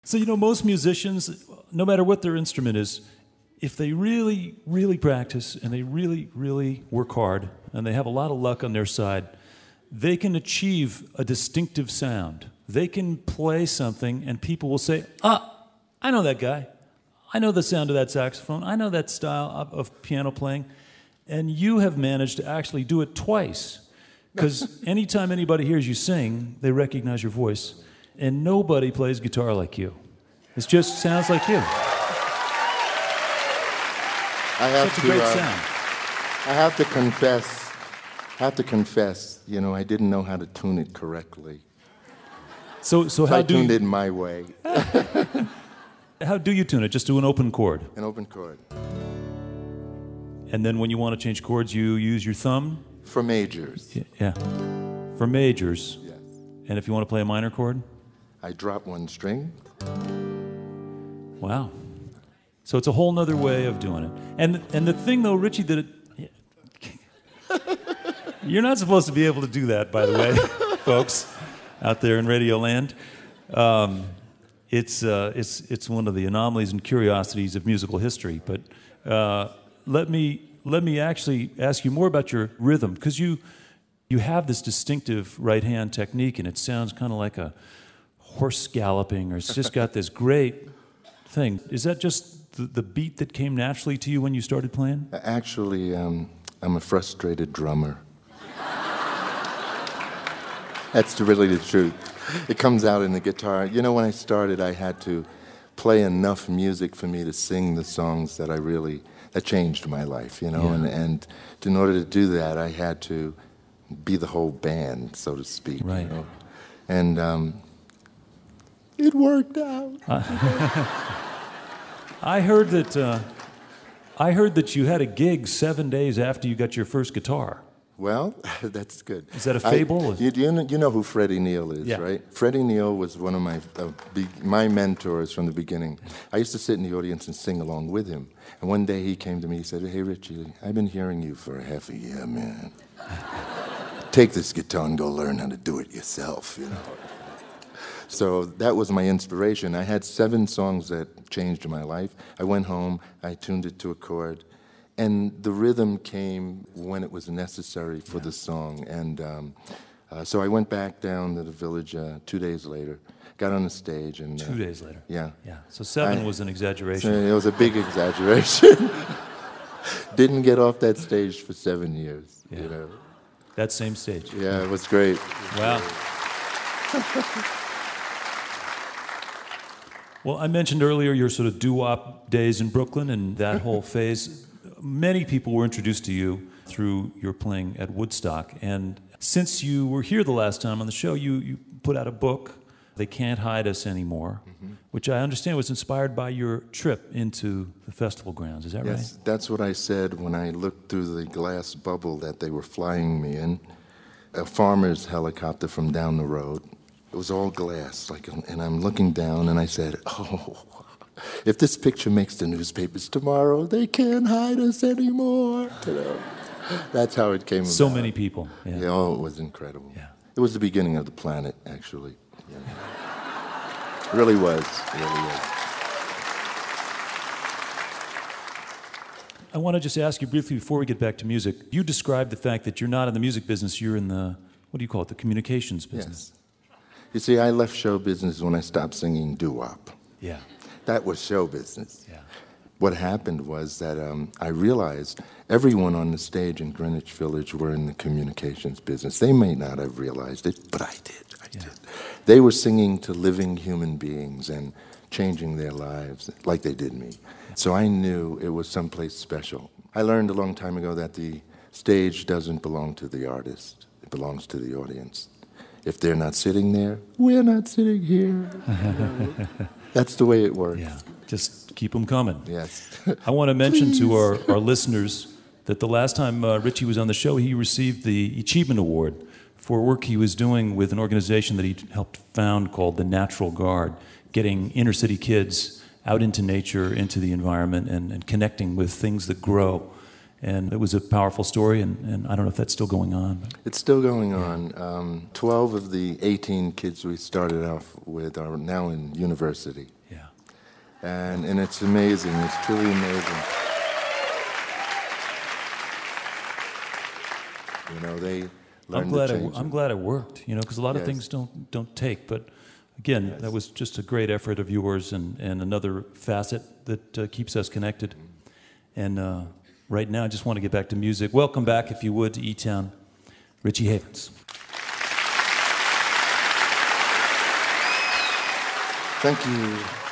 So, you know, most musicians, no matter what their instrument is, if they really, really practice and they really, really work hard and they have a lot of luck on their side, they can achieve a distinctive sound. They can play something and people will say, ah, I know that guy. I know the sound of that saxophone. I know that style of piano playing. And you have managed to actually do it twice. Because anytime anybody hears you sing, they recognize your voice. And nobody plays guitar like you. It just sounds like you. Such a great sound. I have to confess, you know, I didn't know how to tune it correctly. So how I do tuned you, it my way. how do you tune it? Just do an open chord? An open chord. And then when you want to change chords, you use your thumb? For majors. Yeah. For majors. Yes. And if you want to play a minor chord? I drop one string. Wow. So it's a whole nother way of doing it. And the thing, though, Richie, that it... You're not supposed to be able to do that, by the way, folks, out there in Radio Land. It's one of the anomalies and curiosities of musical history. But let me actually ask you more about your rhythm, because you have this distinctive right-hand technique, and it sounds kind of like a horse galloping, or it's just got this great thing. Is that just the beat that came naturally to you when you started playing? Actually, I'm a frustrated drummer. That's really the truth. It comes out in the guitar. You know, when I started, I had to play enough music for me to sing the songs that that changed my life, you know, Yeah. and in order to do that, I had to be the whole band, so to speak. Right. You know? And it worked out. I heard that you had a gig 7 days after you got your first guitar. Well, that's good. Is that a fable? You know who Freddie Neal is, Yeah. right? Freddie Neal was one of my mentors from the beginning. I used to sit in the audience and sing along with him. And one day he came to me, he said, "Hey, Richie, I've been hearing you for half a year, man. Take this guitar and go learn how to do it yourself, you know." So that was my inspiration. I had 7 songs that changed my life. I went home, I tuned it to a chord, and the rhythm came when it was necessary for the song. And so I went back down to the village 2 days later, got on the stage. And 2 days later? Yeah. Yeah. So 7 was an exaggeration. It was a big exaggeration. Didn't get off that stage for 7 years, you know. That same stage? Yeah, it was great. Wow. Well, I mentioned earlier your sort of doo-wop days in Brooklyn and that whole phase. Many people were introduced to you through your playing at Woodstock. And since you were here the last time on the show, you put out a book, They Can't Hide Us Anymore, which I understand was inspired by your trip into the festival grounds. Is that right? Yes, that's what I said when I looked through the glass bubble that they were flying me in. A farmer's helicopter from down the road. It was all glass, and I'm looking down, and I said, "Oh, if this picture makes the newspapers tomorrow, they can't hide us anymore." You know, that's how it came about. So many people. Yeah. Yeah, oh, it was incredible. Yeah. It was the beginning of the planet, actually. Yeah. It really was. It really was. I want to just ask you briefly before we get back to music. You described the fact that you're not in the music business, you're in the, what do you call it, the communications business. Yes. You see, I left show business when I stopped singing doo-wop. Yeah. That was show business. Yeah. What happened was that I realized everyone on the stage in Greenwich Village were in the communications business. They may not have realized it, but I did. I did. They were singing to living human beings and changing their lives like they did me. So I knew it was someplace special. I learned a long time ago that the stage doesn't belong to the artist. It belongs to the audience. If they're not sitting there, we're not sitting here. That's the way it works. Yeah, just keep them coming. Yes. I want to mention to our listeners that the last time Richie was on the show, he received the Achievement Award for work he was doing with an organization that he helped found called the Natural Guard, getting inner city kids out into nature, into the environment, and connecting with things that grow. And it was a powerful story, and I don't know if that's still going on. But. It's still going on. 12 of the 18 kids we started off with are now in university. Yeah. And it's amazing. It's truly amazing. You know, they learn to change. I'm glad it worked, you know, because a lot of things don't take. But again, that was just a great effort of yours and another facet that keeps us connected. And right now, I just want to get back to music. Welcome back, if you would, to eTown, Richie Havens. Thank you.